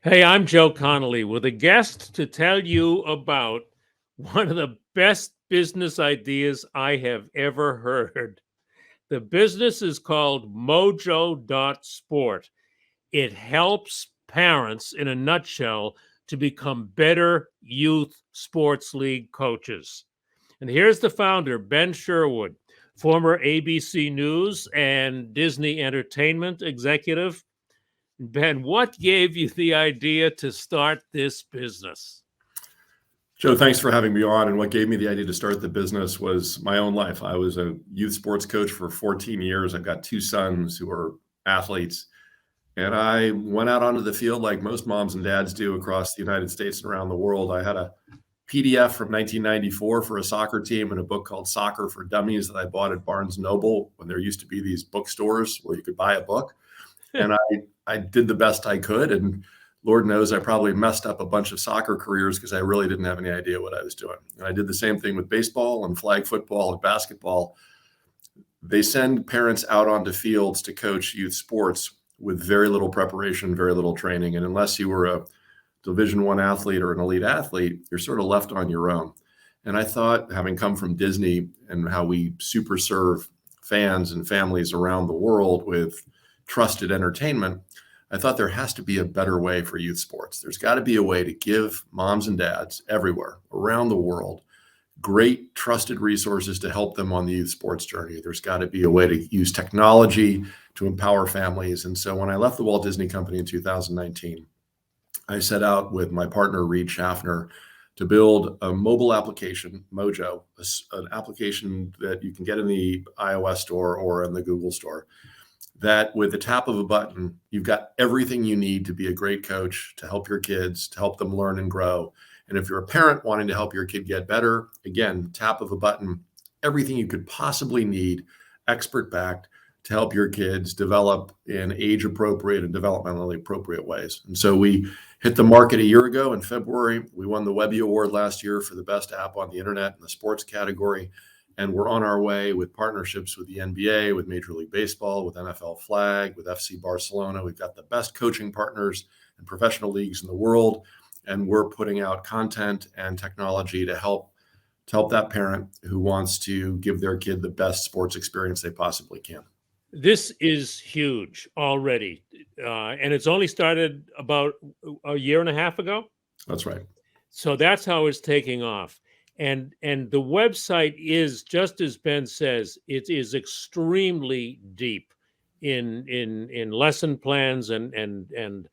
Hey, I'm Joe Connolly with a guest to tell you about one of the best business ideas I have ever heard. The business is called Sport. It helps parents, in a nutshell, to become better youth sports league coaches. And here's the founder, Ben Sherwood, former ABC News and Disney Entertainment executive. Ben, what gave you the idea to start this business? Joe, thanks for having me on. And what gave me the idea to start the business was my own life. I was a youth sports coach for 14 years. I've got two sons who are athletes. And I went out onto the field like most moms and dads do across the United States and around the world. I had a PDF from 1994 for a soccer team and a book called Soccer for Dummies that I bought at Barnes Noble when there used to be these bookstores where you could buy a book. And I did the best I could. And Lord knows I probably messed up a bunch of soccer careers because I really didn't have any idea what I was doing. And I did the same thing with baseball and flag football and basketball. They send parents out onto fields to coach youth sports with very little preparation, very little training. And unless you were a Division I athlete or an elite athlete, you're sort of left on your own. And I thought, having come from Disney and how we super serve fans and families around the world with trusted entertainment, I thought there has to be a better way for youth sports. There's got to be a way to give moms and dads everywhere around the world great trusted resources to help them on the youth sports journey. There's got to be a way to use technology to empower families. And so when I left the Walt Disney Company in 2019, I set out with my partner, Reed Schaffner, to build a mobile application, Mojo, an application that you can get in the iOS store or in the Google store, that with the tap of a button, you've got everything you need to be a great coach, to help your kids, to help them learn and grow. And if you're a parent wanting to help your kid get better, again, tap of a button, everything you could possibly need, expert backed, to help your kids develop in age appropriate and developmentally appropriate ways. And so we hit the market a year ago in February. We won the Webby Award last year for the best app on the internet in the sports category. And we're on our way with partnerships with the NBA, with Major League Baseball, with NFL Flag, with FC Barcelona. We've got the best coaching partners and professional leagues in the world. And we're putting out content and technology to help that parent who wants to give their kid the best sports experience they possibly can. This is huge already. And it's only started about a year and a half ago. That's right. So that's how it's taking off. And the website is, just as Ben says, it is extremely deep in lesson plans and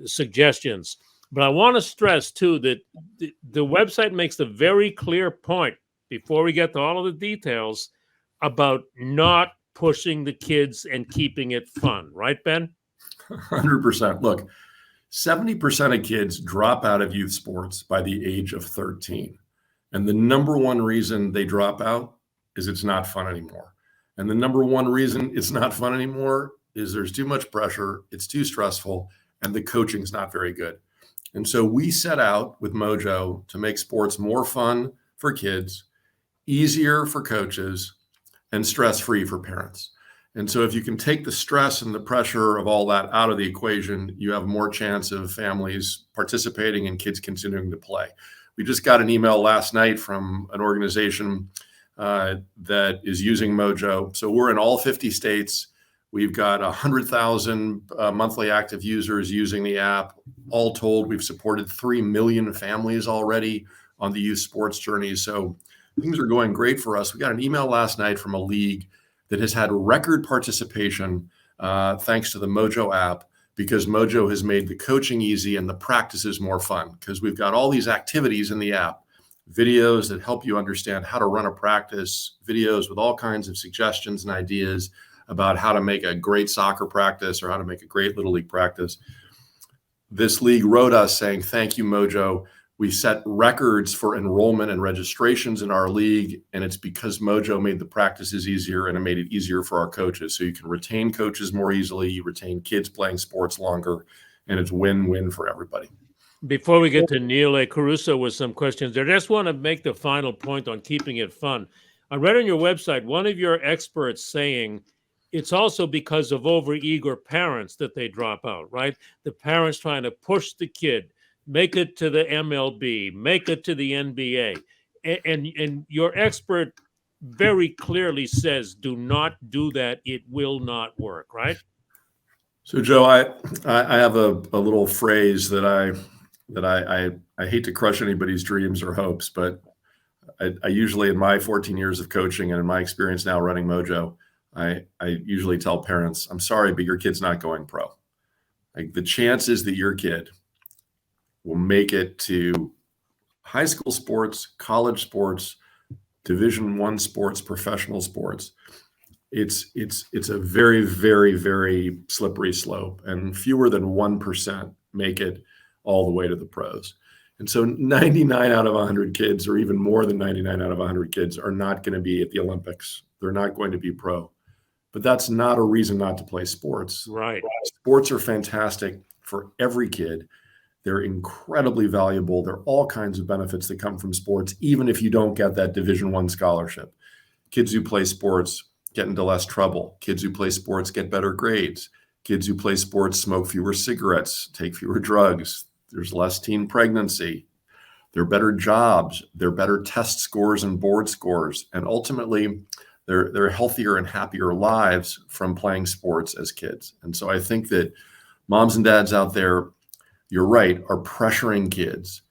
suggestions. But I want to stress too that the website makes a very clear point before we get to all of the details about not pushing the kids and keeping it fun, right, Ben? 100%. Look, 70% of kids drop out of youth sports by the age of 13. And the number one reason they drop out is it's not fun anymore. And the number one reason it's not fun anymore is there's too much pressure, it's too stressful, and the coaching's not very good. And so we set out with Mojo to make sports more fun for kids, easier for coaches, and stress-free for parents. And so if you can take the stress and the pressure of all that out of the equation, you have more chance of families participating and kids continuing to play. We just got an email last night from an organization that is using Mojo. So we're in all 50 states. We've got 100,000 monthly active users using the app. All told, we've supported 3 million families already on the youth sports journey. So things are going great for us. We got an email last night from a league that has had record participation thanks to the Mojo app, because Mojo has made the coaching easy and the practices more fun, because we've got all these activities in the app, videos that help you understand how to run a practice, videos with all kinds of suggestions and ideas about how to make a great soccer practice or how to make a great Little League practice. This league wrote us saying, thank you, Mojo. We set records for enrollment and registrations in our league, and it's because Mojo made the practices easier and it made it easier for our coaches. So you can retain coaches more easily, you retain kids playing sports longer, and it's win-win for everybody. Before we get to Neil A. Carousso with some questions, I just want to make the final point on keeping it fun. I read on your website one of your experts saying it's also because of overeager parents that they drop out, right? The parents trying to push the kid, make it to the MLB, make it to the NBA. And your expert very clearly says, do not do that. It will not work, right? So, Joe, I have a little phrase that I hate to crush anybody's dreams or hopes, but I usually, in my 14 years of coaching and in my experience now running Mojo, I usually tell parents, I'm sorry, but your kid's not going pro. Like, the chances that your kid will make it to high school sports, college sports, Division I sports, professional sports, it's a very, very, very slippery slope, and fewer than 1% make it all the way to the pros. And so 99 out of 100 kids, or even more than 99 out of 100 kids, are not going to be at the Olympics. They're not going to be pro. But that's not a reason not to play sports. Right. Sports are fantastic for every kid. They're incredibly valuable. There are all kinds of benefits that come from sports, even if you don't get that Division I scholarship. Kids who play sports get into less trouble. Kids who play sports get better grades. Kids who play sports smoke fewer cigarettes, take fewer drugs. There's less teen pregnancy. There are better jobs. There are better test scores and board scores. And ultimately, they're healthier and happier lives from playing sports as kids. And so I think that moms and dads out there, you're right, are pressuring kids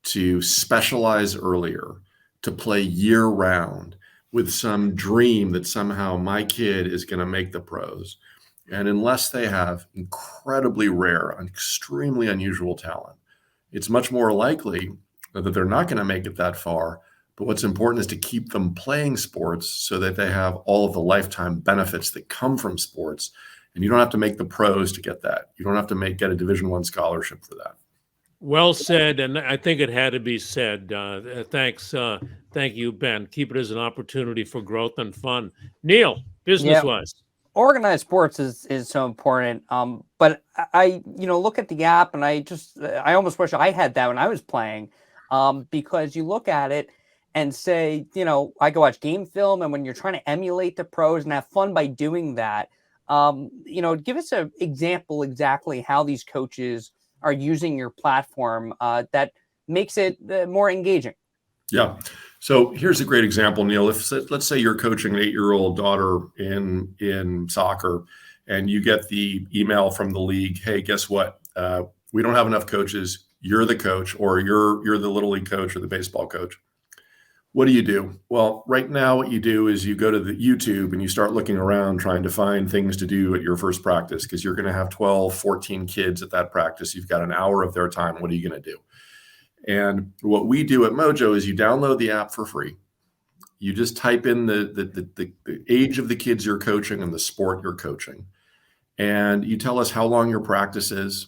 to specialize earlier, to play year round with some dream that somehow my kid is going to make the pros. And unless they have incredibly rare and extremely unusual talent, it's much more likely that they're not going to make it that far. But what's important is to keep them playing sports so that they have all of the lifetime benefits that come from sports. And you don't have to make the pros to get that. You don't have to get a Division I scholarship for that. Well said, and I think it had to be said. Thanks. Thank you, Ben. Keep it as an opportunity for growth and fun. Neil, business-wise. Organized sports is so important. But I look at the app and I almost wish I had that when I was playing, because you look at it and say, I go watch game film, and when you're trying to emulate the pros and have fun by doing that, give us an example exactly how these coaches are using your platform that makes it more engaging. Yeah. So here's a great example, Neil. Let's say you're coaching an 8-year-old daughter in soccer, and you get the email from the league, hey, guess what? We don't have enough coaches. You're the coach, or you're the little league coach or the baseball coach. What do you do? Well, right now what you do is you go to the YouTube and you start looking around trying to find things to do at your first practice, because you're going to have 12, 14 kids at that practice. You've got an hour of their time. What are you going to do? And what we do at Mojo is you download the app for free. You just type in the age of the kids you're coaching and the sport you're coaching. And you tell us how long your practice is.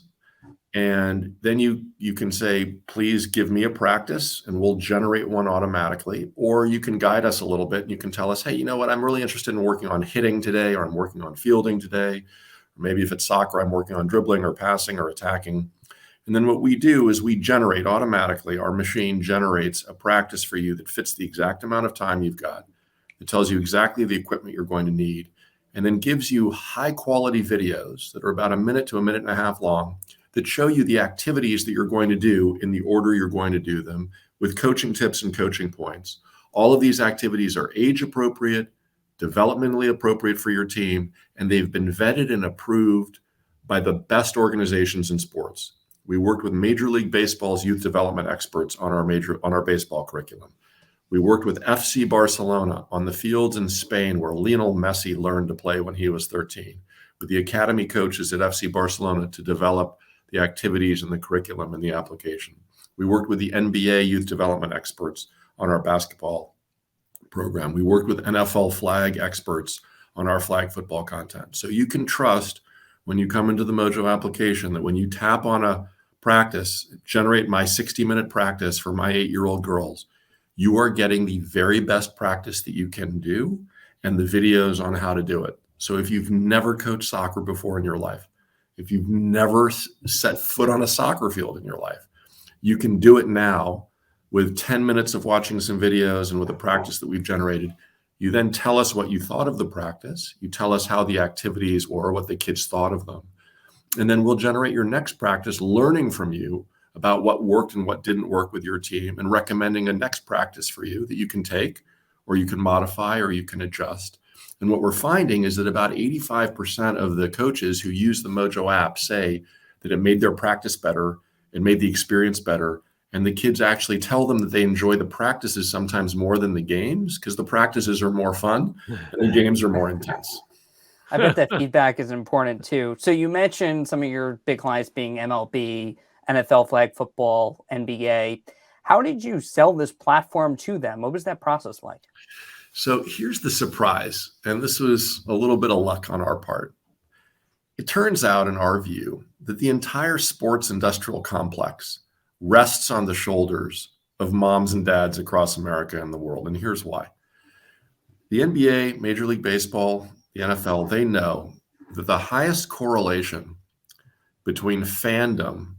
And then you can say, please give me a practice, and we'll generate one automatically. Or you can guide us a little bit and you can tell us, hey, you know what? I'm really interested in working on hitting today, or I'm working on fielding today. Or maybe if it's soccer, I'm working on dribbling or passing or attacking. And then what we do is we generate automatically, our machine generates a practice for you that fits the exact amount of time you've got. It tells you exactly the equipment you're going to need, and then gives you high quality videos that are about a minute to a minute and a half long that show you the activities that you're going to do in the order you're going to do them, with coaching tips and coaching points. All of these activities are age appropriate, developmentally appropriate for your team, and they've been vetted and approved by the best organizations in sports. We worked with Major League Baseball's youth development experts on our baseball curriculum. We worked with FC Barcelona on the fields in Spain where Lionel Messi learned to play when he was 13, with the academy coaches at FC Barcelona to develop the activities and the curriculum and the application. We worked with the NBA youth development experts on our basketball program. We worked with NFL flag experts on our flag football content. So you can trust when you come into the Mojo application that when you tap on a practice, generate my 60-minute practice for my 8-year-old girls, you are getting the very best practice that you can do and the videos on how to do it. So if you've never coached soccer before in your life, if you've never set foot on a soccer field in your life, you can do it now with 10 minutes of watching some videos and with a practice that we've generated. You then tell us what you thought of the practice. You tell us how the activities were, what the kids thought of them. And then we'll generate your next practice learning from you about what worked and what didn't work with your team and recommending a next practice for you that you can take or you can modify or you can adjust. And what we're finding is that about 85% of the coaches who use the Mojo app say that it made their practice better, it made the experience better. And the kids actually tell them that they enjoy the practices sometimes more than the games because the practices are more fun and the games are more intense. I bet that feedback is important too. So you mentioned some of your big clients being MLB, NFL flag football, NBA. How did you sell this platform to them? What was that process like? So here's the surprise, and this was a little bit of luck on our part. It turns out, in our view, that the entire sports industrial complex rests on the shoulders of moms and dads across America and the world. And here's why. The NBA, Major League Baseball, the NFL, they know that the highest correlation between fandom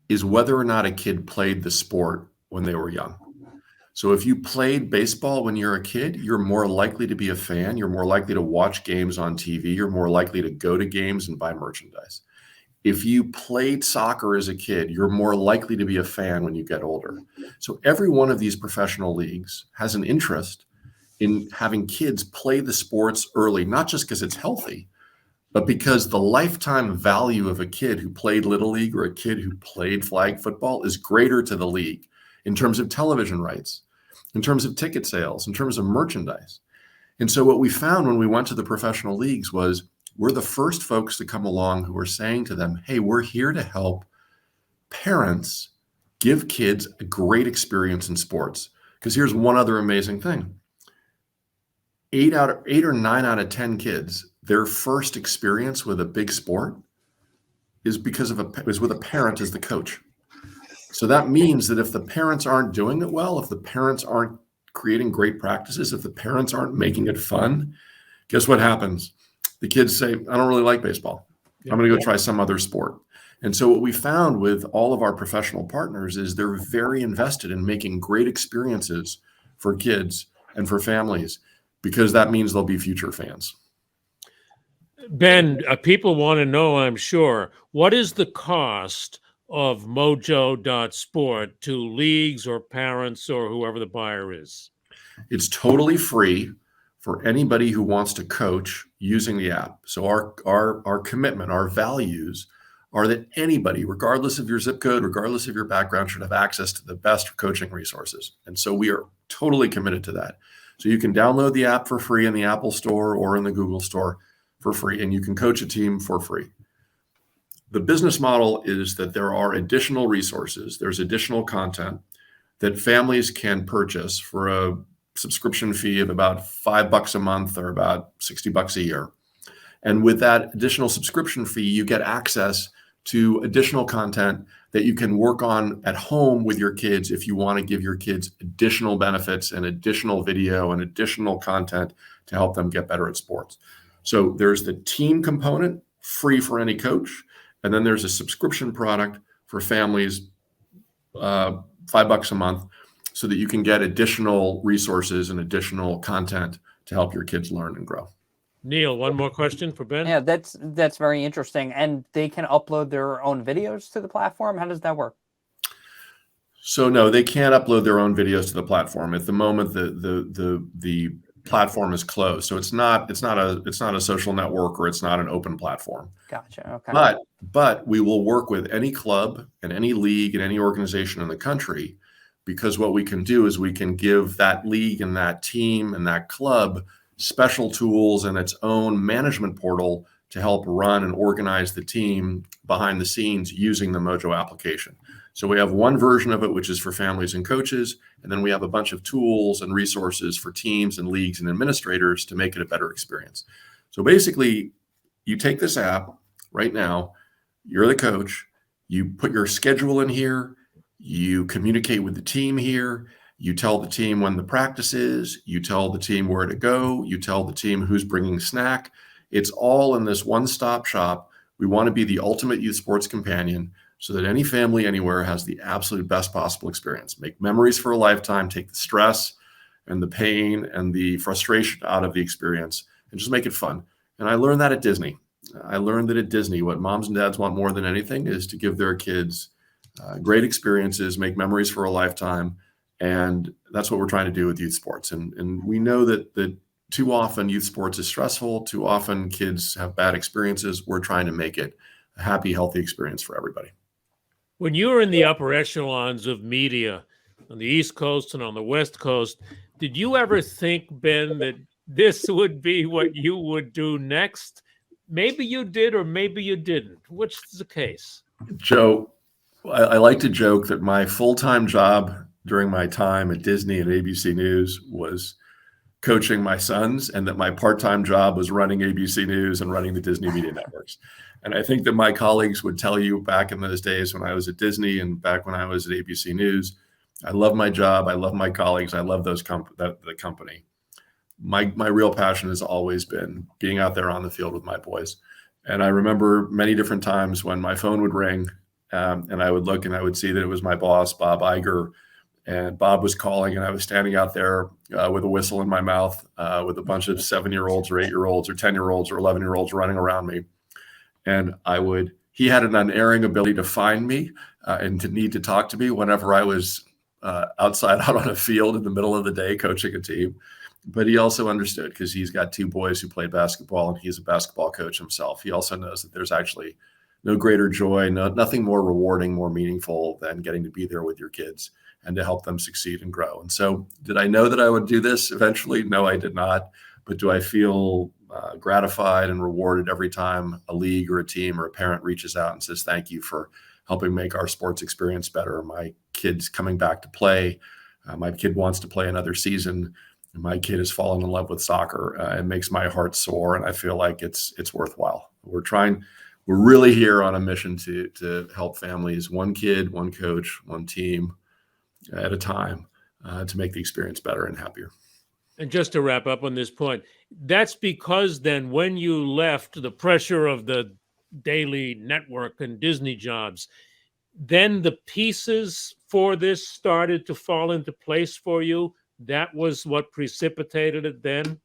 is whether or not a kid played the sport when they were young. So if you played baseball when you're a kid, you're more likely to be a fan. You're more likely to watch games on TV. You're more likely to go to games and buy merchandise. If you played soccer as a kid, you're more likely to be a fan when you get older. So every one of these professional leagues has an interest in having kids play the sports early, not just because it's healthy, but because the lifetime value of a kid who played Little League or a kid who played flag football is greater to the league in terms of television rights, in terms of ticket sales, in terms of merchandise. And so what we found when we went to the professional leagues was we're the first folks to come along who were saying to them, hey, we're here to help parents give kids a great experience in sports. Because here's one other amazing thing. 8 or 9 out of 10 kids, their first experience with a big sport is with a parent as the coach. So that means that if the parents aren't doing it well, if the parents aren't creating great practices, if the parents aren't making it fun, guess what happens? The kids say, I don't really like baseball. I'm going to go try some other sport. And so what we found with all of our professional partners is they're very invested in making great experiences for kids and for families, because that means they'll be future fans. Ben, people want to know, I'm sure, what is the cost of mojo.sport to leagues or parents or whoever the buyer is? It's totally free for anybody who wants to coach using the app. So our commitment, our values are that anybody, regardless of your zip code, regardless of your background, should have access to the best coaching resources. And so we are totally committed to that. So you can download the app for free in the Apple Store or in the Google Store for free, and you can coach a team for free. The business model is that there are additional resources, there's additional content that families can purchase for a subscription fee of about $5 a month or about $60 a year. And with that additional subscription fee, you get access to additional content that you can work on at home with your kids if you want to give your kids additional benefits and additional video and additional content to help them get better at sports. So there's the team component, free for any coach. And then there's a subscription product for families, $5 a month, so that you can get additional resources and additional content to help your kids learn and grow. Neil, one more question for Ben? Yeah, that's very interesting. And they can upload their own videos to the platform. How does that work? So no, they can't upload their own videos to the platform. At the moment, the platform is closed. So it's not a social network, or it's not an open platform. Gotcha. Okay. But we will work with any club and any league and any organization in the country, because what we can do is we can give that league and that team and that club special tools and its own management portal to help run and organize the team behind the scenes using the Mojo application. So we have one version of it, which is for families and coaches. And then we have a bunch of tools and resources for teams and leagues and administrators to make it a better experience. So basically, you take this app right now, you're the coach, you put your schedule in here, you communicate with the team here, you tell the team when the practice is, you tell the team where to go, you tell the team who's bringing snack. It's all in this one-stop shop. We want to be the ultimate youth sports companion so that any family anywhere has the absolute best possible experience. Make memories for a lifetime, take the stress and the pain and the frustration out of the experience and just make it fun. And I learned that at Disney. I learned that at Disney, what moms and dads want more than anything is to give their kids great experiences, make memories for a lifetime. And that's what we're trying to do with youth sports. And we know that too often youth sports is stressful. Too often kids have bad experiences. We're trying to make it a happy, healthy experience for everybody. When you were in the upper echelons of media on the East Coast and on the West Coast, did you ever think, Ben, that this would be what you would do next? Maybe you did, or maybe you didn't. Which is the case? Joe, I like to joke that my full-time job during my time at Disney and ABC News was coaching my sons, and that my part-time job was running ABC News and running the Disney media networks. And I think that my colleagues would tell you back in those days when I was at Disney and back when I was at ABC News, I love my job. I love my colleagues. I love the company. My real passion has always been being out there on the field with my boys. And I remember many different times when my phone would ring and I would look and I would see that it was my boss, Bob Iger, and Bob was calling, and I was standing out there with a whistle in my mouth with a bunch of 7-year-olds or 8-year-olds or 10-year-olds or 11-year-olds running around me. And he had an unerring ability to find me and to need to talk to me whenever I was outside out on a field in the middle of the day coaching a team. But he also understood, because he's got 2 boys who play basketball and he's a basketball coach himself. He also knows that there's actually no greater joy, nothing more rewarding, more meaningful than getting to be there with your kids and to help them succeed and grow. And so did I know that I would do this eventually? No, I did not. But do I feel gratified and rewarded every time a league or a team or a parent reaches out and says, thank you for helping make our sports experience better. My kid's coming back to play. My kid wants to play another season. My kid has fallen in love with soccer. It makes my heart soar, and I feel like it's worthwhile. We're really here on a mission to help families, one kid, one coach, one team at a time, to make the experience better and happier. And just to wrap up on this point, that's because then when you left the pressure of the daily network and Disney jobs, then the pieces for this started to fall into place for you. That was what precipitated it then?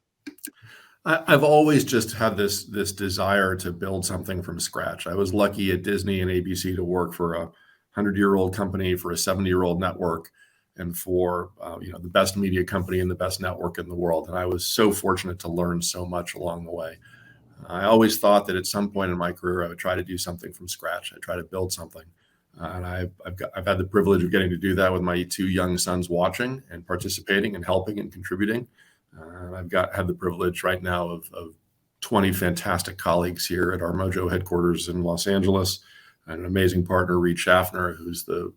I've always just had this desire to build something from scratch. I was lucky at Disney and ABC to work for a 100-year-old company, for a 70-year-old network, and for the best media company and the best network in the world. And I was so fortunate to learn so much along the way. I always thought that at some point in my career, I would try to do something from scratch. I'd try to build something. And I've had the privilege of getting to do that with my 2 young sons watching and participating and helping and contributing. And I've had the privilege right now of 20 fantastic colleagues here at our MOJO headquarters in Los Angeles, and an amazing partner, Reed Schaffner, who's the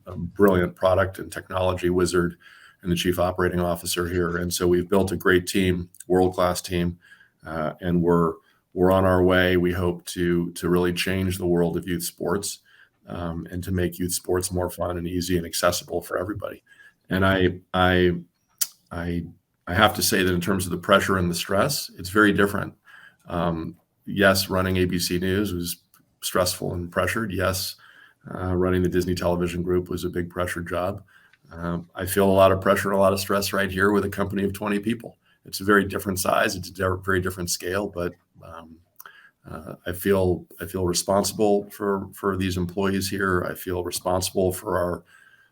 brilliant product and technology wizard and the chief operating officer here. And so we've built a great team, world-class team, and we're on our way. We hope to really change the world of youth sports. And to make youth sports more fun and easy and accessible for everybody. And I have to say that in terms of the pressure and the stress, it's very different. Yes, running ABC News was stressful and pressured. Yes, running the Disney Television Group was a big pressure job. I feel a lot of pressure and a lot of stress right here with a company of 20 people. It's a very different size. It's a very different scale, but I feel responsible for these employees here. I feel responsible for our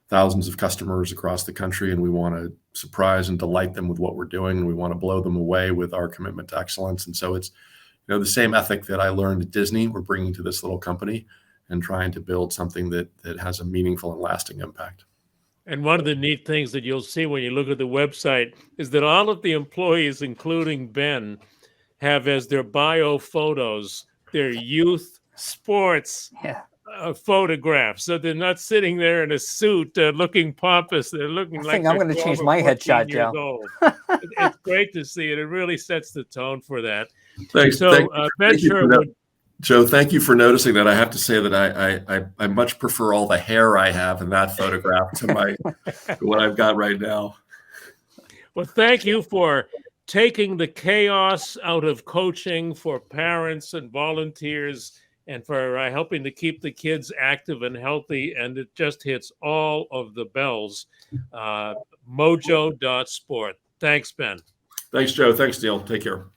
thousands of customers across the country, and we want to surprise and delight them with what we're doing, and we want to blow them away with our commitment to excellence. And so it's the same ethic that I learned at Disney, we're bringing to this little company and trying to build something that has a meaningful and lasting impact. And one of the neat things that you'll see when you look at the website is that all of the employees, including Ben, have as their bio photos their youth sports photographs. So they're not sitting there in a suit looking pompous. They're looking I like think I'm going to change my headshot, Joe. It's great to see it. It really sets the tone for that. Thanks. So Ben Sherwood. Joe, thank you for noticing that. I have to say that I much prefer all the hair I have in that photograph to what I've got right now. Well, thank you for taking the chaos out of coaching for parents and volunteers, and for helping to keep the kids active and healthy. And it just hits all of the bells. Mojo.sport. Thanks, Ben. Thanks, Joe. Thanks, Neil. Take care.